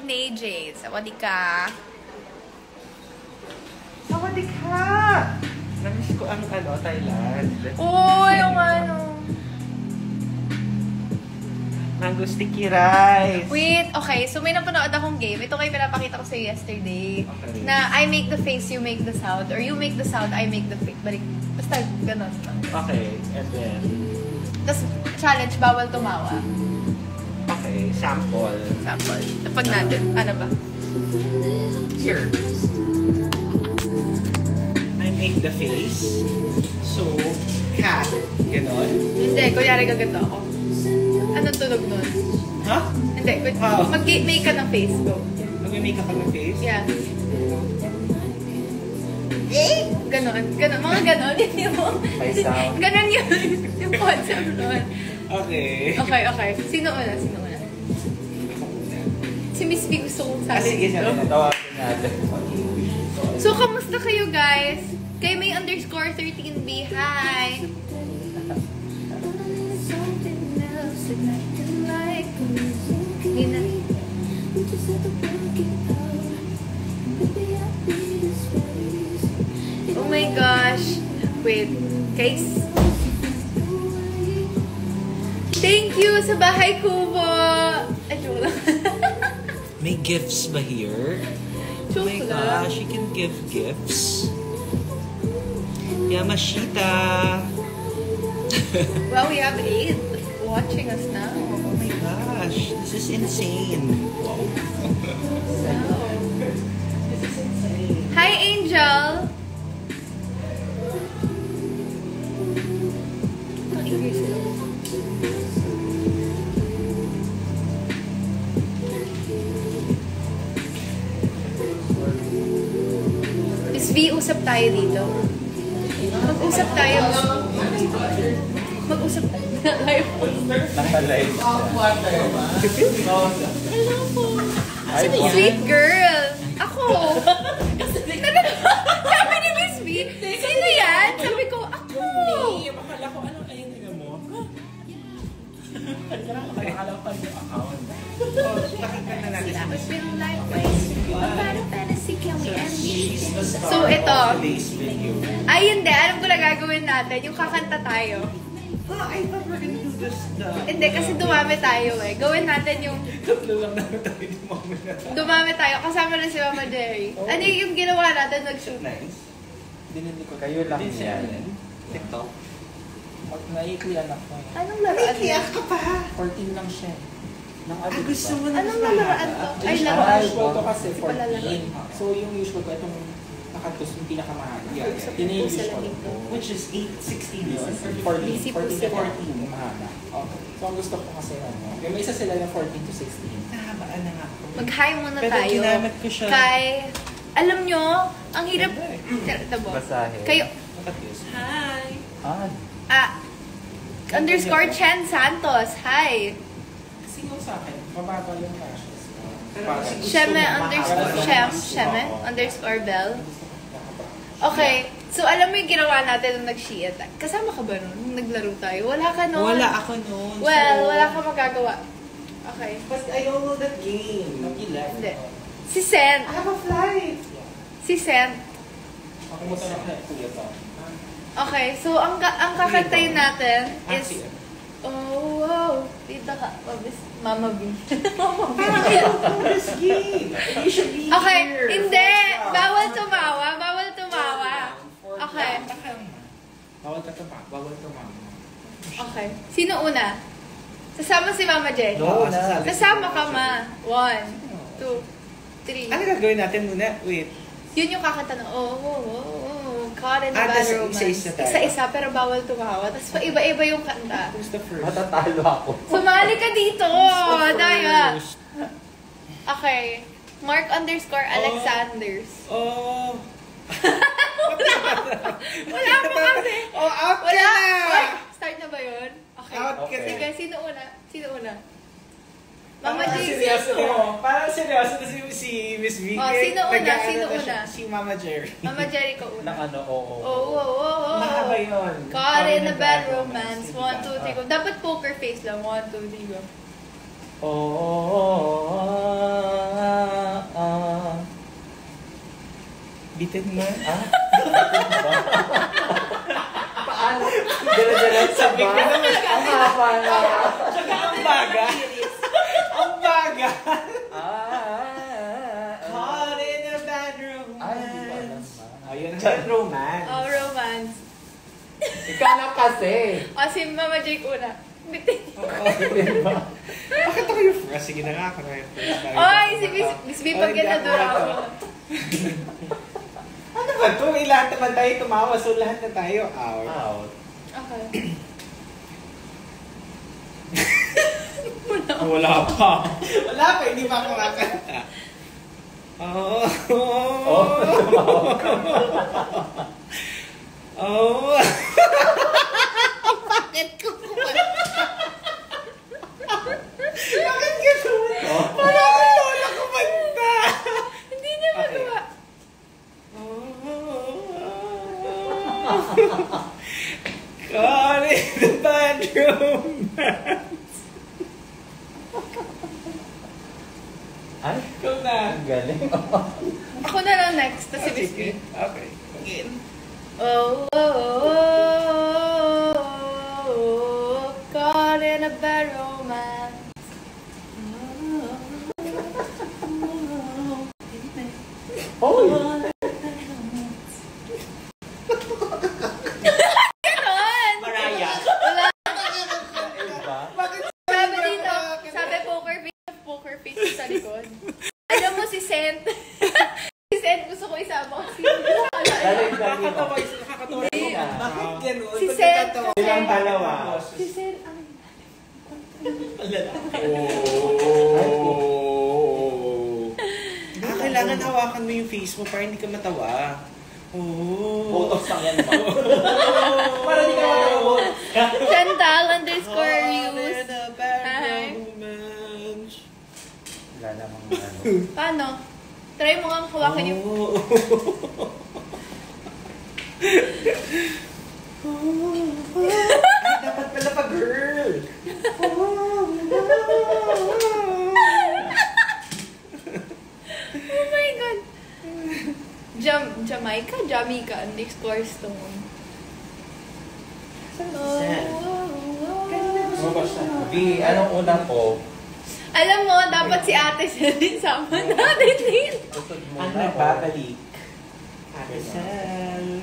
Jade, sawadika. Sawadika! Namiss ko ang Thailand. Yung Mango sticky rice. Wait, okay. So may napanood akong game. Ito kayo pinapakita ko sa'yo yesterday. Okay. Na I make the face, you make the sound. Or you make the sound, I make the face. Basta ganun. Okay, and then... Tapos challenge, bawal tumawa. Okay, sample. Sample. Pag natin, ano ba? Here. I make the face. So, cat. Ganon. Hindi, kunyari gaganto ako. Anong tunog nun? Huh? Hindi, mag-make ka ng face. Go. Mag-make ka ng face? Yeah. Ganon. Mga ganon. Ganon yun. Yung concept nun. Okay. Okay. Sino una? Si Miss B gusto kong sabi Sige, dito. tawagin natin. So, kamusta kayo guys? Kay may _13B. Hi! Oh my gosh. Wait. Guys. Thank you sa bahay kubo. Ay, joke lang. May gifts ba here? Oh my gosh, you can give gifts. Yamashita. Wow, we have 8 watching us now. Oh my gosh, this is insane. Wow. This is insane. Hi, Angel. Miss V, usap tayo dito. Mag-usap tayo. Mag-usap tayo. Live. Naka-live. Hello po. Sweet girl. Ako. Sabi ni Miss V, sino yan? Sabi ko, ako. Akala ko, ano ayun nila mo? Akala ko yung account. Pakinggan na natin si Miss V. So, ito. Today's video. Ay, hindi. Alam ko na gagawin natin. Yung kakanta tayo. I thought we're gonna do this. Hindi, kasi dumami tayo eh. Gawin natin yung... Tatlo lang naman tayo ni Mama na. Dumami tayo. Kasama na si Mama Jerry. Ano yung ginawa natin? Nag-shoot. Nice. Dinili ko kayo lang yan. TikTok. At naiklian ako. Anong laruan Ay, yan? ka pa. 14 lang siya. Nang Ah, gusto mo na Anong laruan to? Ay, Ang laruan. usual ko kasi Pala 14. laruan. So yung usual ko, itong nakatos yung pinakamahal. Yeah. Yun yung usual ko. Which is 816 yun. 14 po sila. yung mahaba. Okay. So ang gusto ko kasi may isa sila ng 14 to 16. Nahabaan na nga ako. Mag-hi muna Pero tayo. ginamit ko siya. Kay... Alam nyo, ang hirap... Ito ba? Basahin. Kayo... Look at this. Ah, _ Chen Santos. Hi. kasi yung sa akin, mababa yung cashes ko. Sheme _ Bell. Okay. So, alam mo yung ginawa natin nung nag-sheet. Kasama ka ba nun? Nung naglaro tayo? Wala ka nun. Wala ako noon. Well, wala ka magagawa. Okay. But I don't know that game. Nag-11. Hindi. Si Sen. I have a flight. Si Sen. Ako mo sa kuya to. Okay. So, ang kakantayin natin Ah, is... sige. Oh, wow. Dito ka. Mama B. Mama B. This game. You should be Okay. here. Hindi. Bawal tumawa. Okay. Bawal ka tumama. Bawal tumama. Okay. Sino una? Sasama si Mama J. No, Sasama ka ma. 1, 2, 3. Ano gagawin natin muna? Wait. Yun yung kakanta ng Caught in a Bad Romance. Isa-isa tayo. Isa-isa, pero bawal tumawa. Tapos pa iba-iba yung kanta. Who's the first? Matatalo ako. Sumali ka dito! Who's the Daya! first? Okay. Mark _ Alexanders. Oh. Wala mo kasi. Oh, out ka Wala. na! Oy, start na ba yun? Okay. Out ka na. Sige, sino una? Mama Parang J. seryoso. Parang seryoso na si Miss V. Oh, sino una? Nag-aano Sino na una? siya, Si Mama Jerry. Mama Jerry ko una. Nang ano, oo. Oh. Mahaba yun. Caught in a Bad Romance. 1, 2, 3, go. Dapat poker face lang. 1, 2, 3, go. Oh, Bitin mo. Ah? Paano? Dala-dala sa ba? Ang haba na. Tsaka ang baga. Ang baga. Caught in a bad romance. Ayun, bad romance. Oh, romance. Ikaw na kasi. O, si Mama Jake una. Bitin. Bakit ako yung first? Sige na nga ako na yung first. Oy, si Miss B, pag yan nadura ako. Ano ba ito? Lahat naman tayo tumawa, so lahat na tayo out. Out. Okay. Wala pa. Wala pa, hindi pa ako kakanta. Oh. Oh, tumawa ka. Oh. Bakit ko kumanta? Bakit ka tumata? Wala ko lola kumanta. Hindi niya magawa. Caught in the bad romance. Ay, Ikaw na. ang galing. Ako na lang next, tapos si Miss B. Okay. Again. Oh, oh, oh, oh, oh, caught in a bad romance. Hoy! Ganon! Mariah. Wala. Iba? Sabi dito, sabi poker face sa likod. Alam mo si Sent. Si Sent gusto ko isama kasi. Nakakatawa isa. Nakakatawa Hindi. yung kanta. Bakit ganun? Si Ba't Seth. natatawa? Silang dalawa. Si Sent, ay. Kailangan hawakan mo yung face mo para hindi ka matawa. Photos lang yan, ma. Para di ka matawa. Chantal underscore use. Hi. Wala namang ano. Paano? Try mo nga hawakan yung... Ay, dapat pala pa girl. Oh my God. Jamaica underscore stone. B, anong una po? Alam mo, dapat si ate Sel sama natin din. Kusog Ang muna nagbabalik. Ate Sel.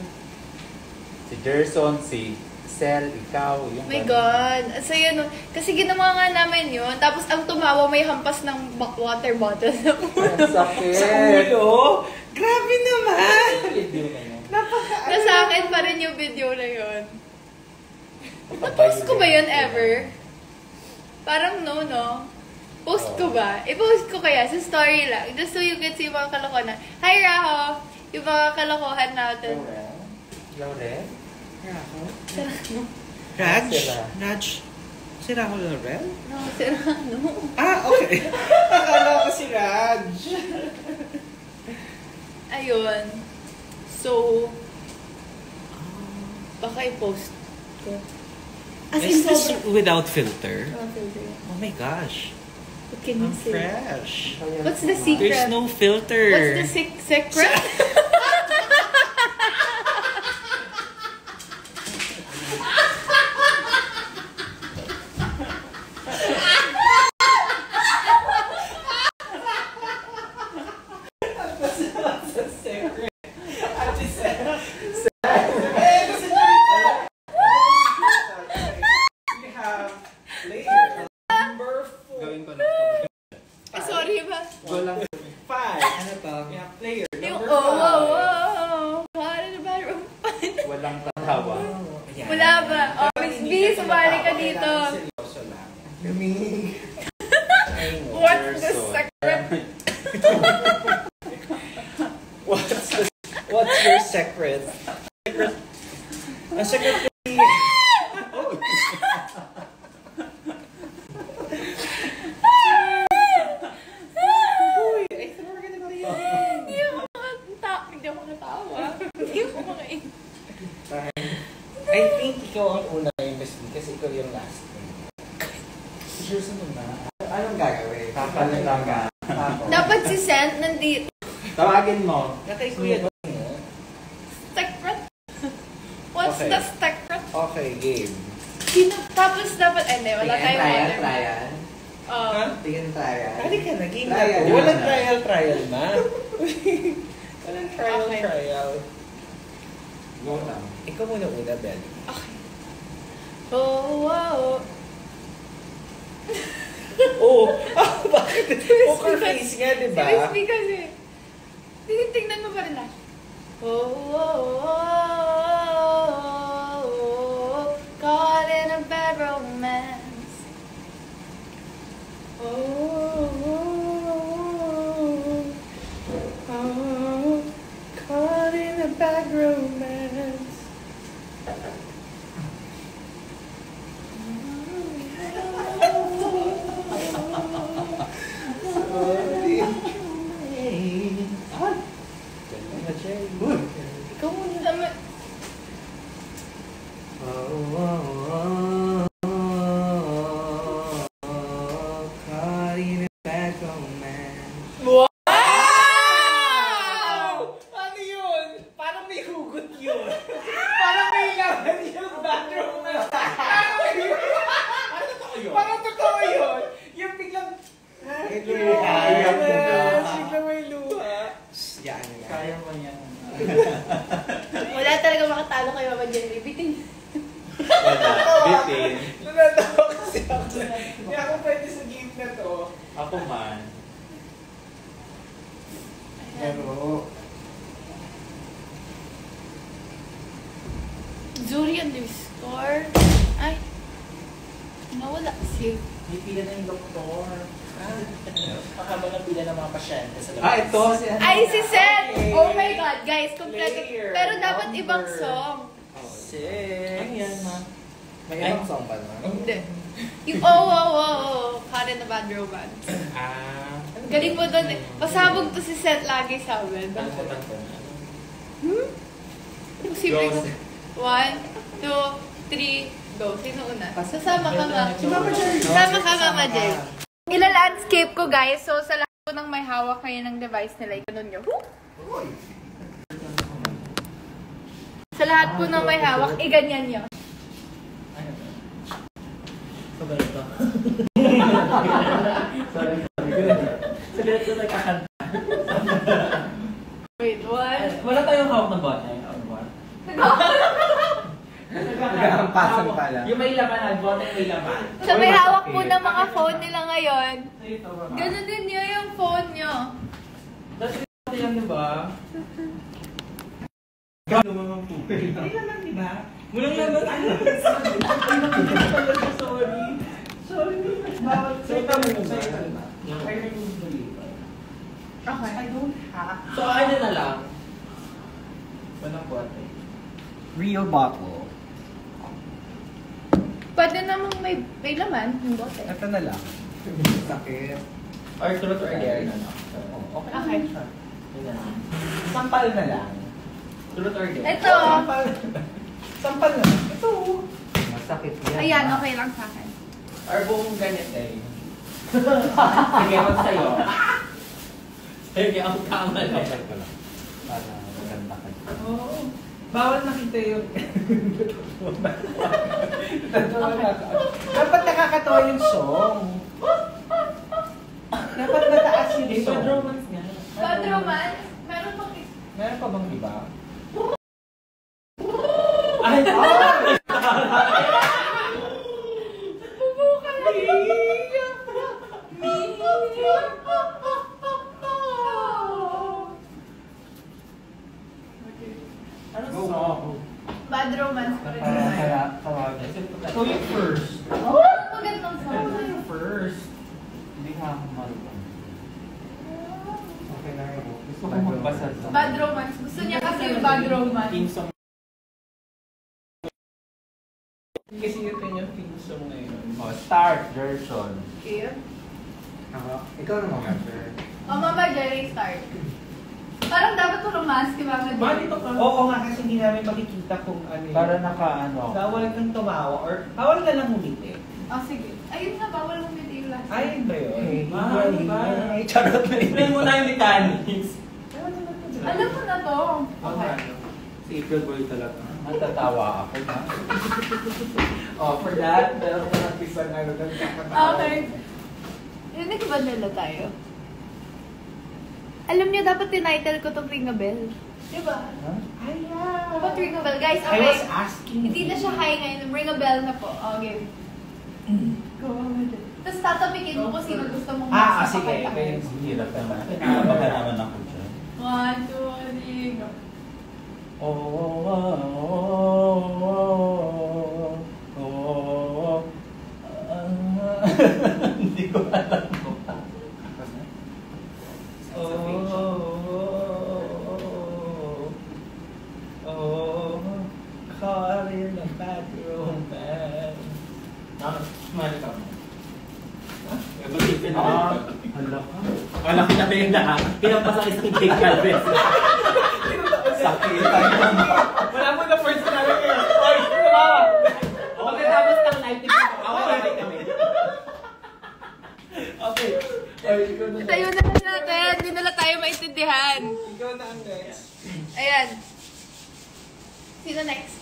Si Gerson, si Sel, ikaw, yung... Oh my God. Ang saya nun. Kasi ginawa nga namin yun. Tapos ang tumawa may hampas ng water bottle sa ulo. Ang sakit. Sa ulo? Grabe naman! Video na yun. Sa akin pa rin yung video na yun. Na-post ko ba yun ever? Parang no. Post ko ba? I-post ko kaya sa story lang. Just so you can see yung mga kalokohan. Hi, Raho! Yung mga kalokohan natin. Laurel? Raj? Sila. Raj? Si Rahul Laurel? No, si Rano. Ah, okay. Akala ko si Raj. Ayun. So, baka i-post ko. As in, Is this sobrang... without filter? Oh, filter. Oh my gosh. What can you I'm say? fresh. What's the secret? There's no filter. What's the secret? Gawin ko na ito. Sorry ba? Walang... 5. Ano to? Yeah, player. Yung, Number oh. Caught in a bad room. Walang tatawa. Ayan. Wala ba? Oh, Miss B, sumali ka dito. Seryoso lang. What's the secret? What's your secret? Ang secret ko I think ikaw ang una yung Miss B kasi ikaw yung last. Sure, sunod na. Anong gagawin? Kapalit lang ka. Dapat si Sent nandito. Tawagin mo. Natay Kuya Dong. Okay. na stuck. Okay, game. Tapos dapat, hindi, wala tayong water. Trial. Oo. Tingin trial. Kali ka na, game na Trial. to. Walang trial na. Walang Okay. trial. Go now. Ikaw muna una, Bel. Okay. Oh, wow. Oh, bakit? Poker face nga, di ba? Seriously kasi. Tingnan mo pa rin lang. Oh, caught in a bad romance. Caught in a bad romance. Ikaw muna. Caught in a bad romance. Wow! Ano yun? Parang may hugot yun. Parang may laman yung bathroom na. Parang totoo yun. Yung biglang... May luha. Biglang may luha. Yan nga. Kaya mo yan. Wala talaga makatalo kay Mama Jerry. Bitin. Bitin. Nanatawa kasi ako. Hindi ako pwede sa game na to. Ako man. Pero, Zuri underscore. Ay. Nawala kasi. May pila na yung doktor. Makaba ng pila ng mga pasyente sa labas. ito si Ay, si Seth! Okay. Oh my God, guys. Kompleto. Player Pero dapat number. ibang song. Six. Ano yan, ma? May ibang song pa naman. Hindi. Yung oh. Caught in a bad romance. Galing mo doon eh. Pasabog to si Seth lagi sa amin. Tangko na. Posible Go, ko. Seth. 1, 2, 3, go. Sino una? Sasama ka nga. Si Mama Jerry. Sama ka, Mama Jerry. Ila-landscape ko, guys. So, sa lahat po ng may hawak kayo ng device nila, ikanon nyo. Sa lahat po ng may hawak, iganyan nyo. Sabalit ba? Sorry. Sabalit ko nagkakanta. Wait, 1. Wala tayong hawak ng bote. Nagkakampasan pala. Yung may laman, bote may laman. Sa may hawak po ng mga phone nila ngayon, Ito ba? ganun din nyo yung phone nyo. Tapos ito yan, di ba? Gano'n mga pupe. May laman, di ba? Walang laman. Sorry. Sorry. Bawal. Salita mo mo ba? I don't believe. Okay. I don't have. So, ano na lang? Walang bote. Real bottle. Pwede namang may laman, yung bote. Ito na lang. Sakit. Or truth or dare na lang. Okay. Yun na lang. Sampal na lang. Truth or dare? Ito. Sampal na lang. Ito. Masakit yan. Ayan, okay lang sa akin. Or buong ganit eh. Sige, wag sa'yo. Sige, ang tama lang. Sampal ko lang. Para maganda ka. Oo. Bawal nakita yun. Dapat nakakatawa yung song. Dapat mataas yung Yung song. bad romance nga. Bad romance? Meron pang Meron pa bang iba? Ay! Ano song? bad romance pa rin. Tawagin. So yung first. Magandang Ano song. yung first? Hindi ka ako marunong. Okay na yun. Gusto ko magbasa sa... Bad romance. Gusto niya kasi yung bad romance. Theme song. Kasi ito yung theme song na yun. Oh, start version. Okay. Ikaw naman, sir. O, Mama Jerry, start. Parang dapat to romance, di ba? Mama Jerry? Bakit ka? Oo nga, kasi hindi namin makikita kung ano yun. Para naka-ano. Bawal kang tumawa or bawal ka lang humiti. O, sige. Ayun na, bawal mong yung last. Ayun ba yun? Ano ba? Charot na Explain mo na yung mechanics. Alam mo na to. Okay. Si April Boy talaga. Natatawa ako na. Oh, for that, meron ko ng isang ano doon kakatawa. Okay. Rinig ba nila tayo? Alam niyo, dapat tinitle ko itong Ring a Bell. Diba? Huh? Ay, yeah. Dapat Ring a Bell. Guys, I okay. was asking. Hindi na siya high ngayon. Ring a Bell na po. Okay. Go ahead. Tapos tatapikin mo kung sino gusto mong Sige. Kaya hirap naman. Napakaraman ako dyan. 1, 2, 3, go. Hindi ko alam ko. Caught in the bathroom bed. Smile ka mo. Hala ka. Wala kita na yung lahat. Pinampasa isang cake calvin. Sakit tayo. Wala mo na first na lang eh. Ay, tumawa. Pagkatapos ng live, away kami. Okay. Ay, ikaw na. Tayo na lang natin. Hindi nila tayo maintindihan. Ikaw na ang next. Ayan. Sino next?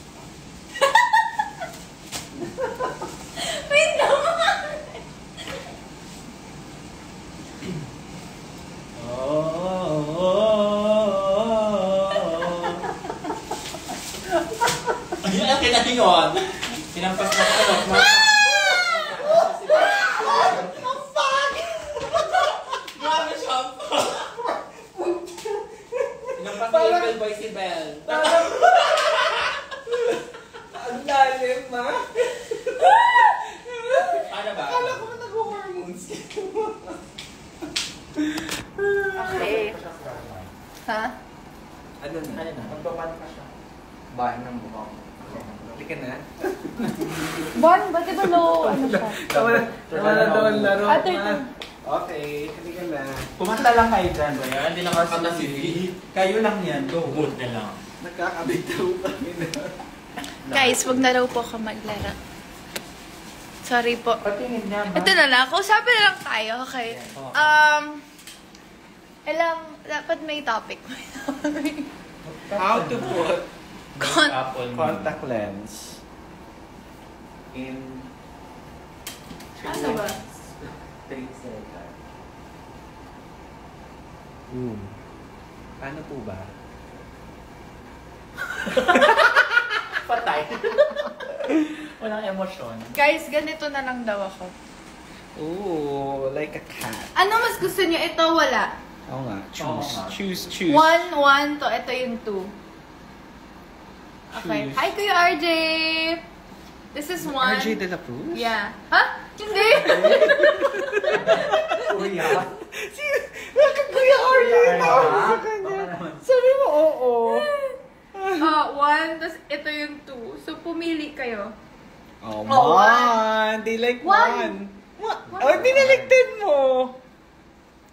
Wait naman! Ayun, kita nyo yun. Sinampas na ko. Grabe siya. Sinampas na yung boy si Bell. Ang lalim, ma. Paano ba? Akala ko nag-hormones. Okay. Ha? Ano na? Ano na? Magpapan ka siya. Bahan ng buka mo. Halika na. Bon, ba't ito low? Ano siya? Tama na doon laro. Ate, ma. ito. Okay, halika na. Pumanta lang kayo dyan. Hindi na kasi Kayo lang yan. Go. Mood na lang. Nagkakabitaw kami na. Guys, wag na raw po ako maglaro. Sorry po. Patingin niya, ma. Ito na lang. Kausapin na lang tayo, okay? Dapat may topic. How to put Contact lens in Ano ba? things like that. Paano po ba? Patay. Walang emosyon. Guys, ganito na lang daw ako. Ooh, like a cat. Ano mas gusto niyo? Ito, wala. Oo nga. Oo nga. Choose. 1, 1 to. Ito yung 2. Okay. Choose. Hi, Kuya RJ! This is 1. RJ de la Cruz? Yeah. Ha? Hindi! Kuya? Bakit Kuya RJ? Tawag sa kanya. Sabi mo, oo. 1, tapos ito yung 2. So, pumili kayo. Oh, Oh, one. They like One. one. What? Oh, diniligtad mo.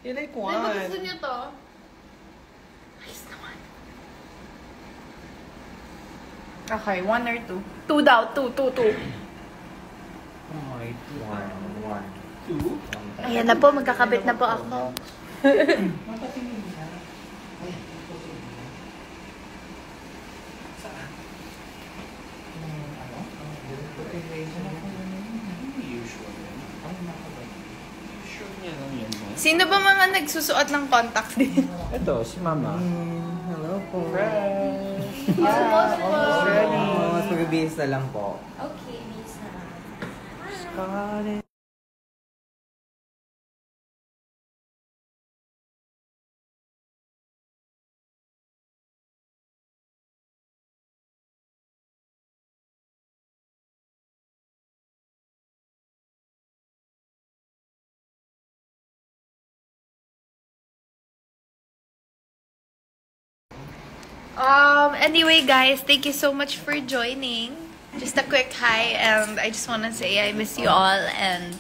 They like Di ba gusto one. niyo to? Ayos naman. Okay, 1 or 2? 2 daw. 2. Ay, one. Two? Ayan na po, magkakabit na po ako. Mapatingin na. Ay, saan? Ano? Usually. Sure niya lang yan. Sino ba mga nagsusuot ng contacts din? Ito, si Mama. Hello po. Fresh. Almost po. Ready. Mas magbibihis na lang po. Okay, miss na. Scarlet. Anyway, guys, thank you so much for joining. Just a quick hi, and I just wanna say I miss you all. And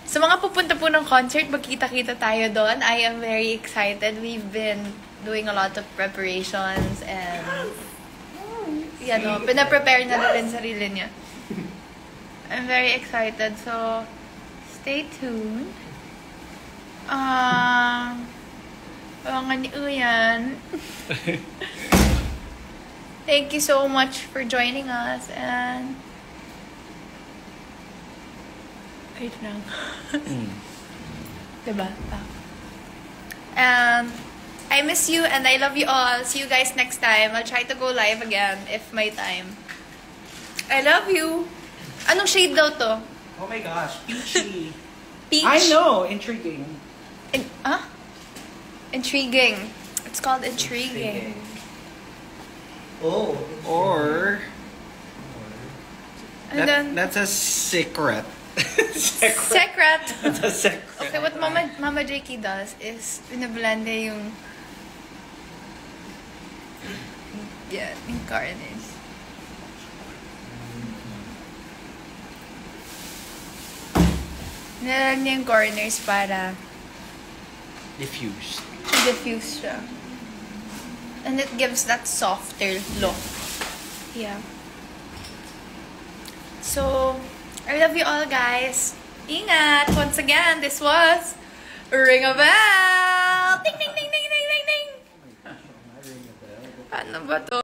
sa mga pupunta po ng concert, magkita-kita tayo doon. I am very excited. We've been doing a lot of preparations and pina-prepare na rin sarili niya. I'm very excited. So, stay tuned. Abangan niyo yan. Thank you so much for joining us and... Wait lang. Diba? And I miss you and I love you all. See you guys next time. I'll try to go live again if my time. I love you. Anong shade daw to? Oh my gosh, peachy. Peach? I know, intriguing. Intriguing. It's called intriguing. Oh. Or... And then... That's a secret. Secret. That's a secret. Okay, what Mama Jakey does is binablend niya yung... Yeah, yung corners. Nilalag niya yung corners para Diffused. diffuse siya. And it gives that softer look. Yeah. So, I love you all, guys. Ingat! Once again, this was Ring a Bell! Ding, ding, ding, ding, ding, ding, ding! Ano ba to?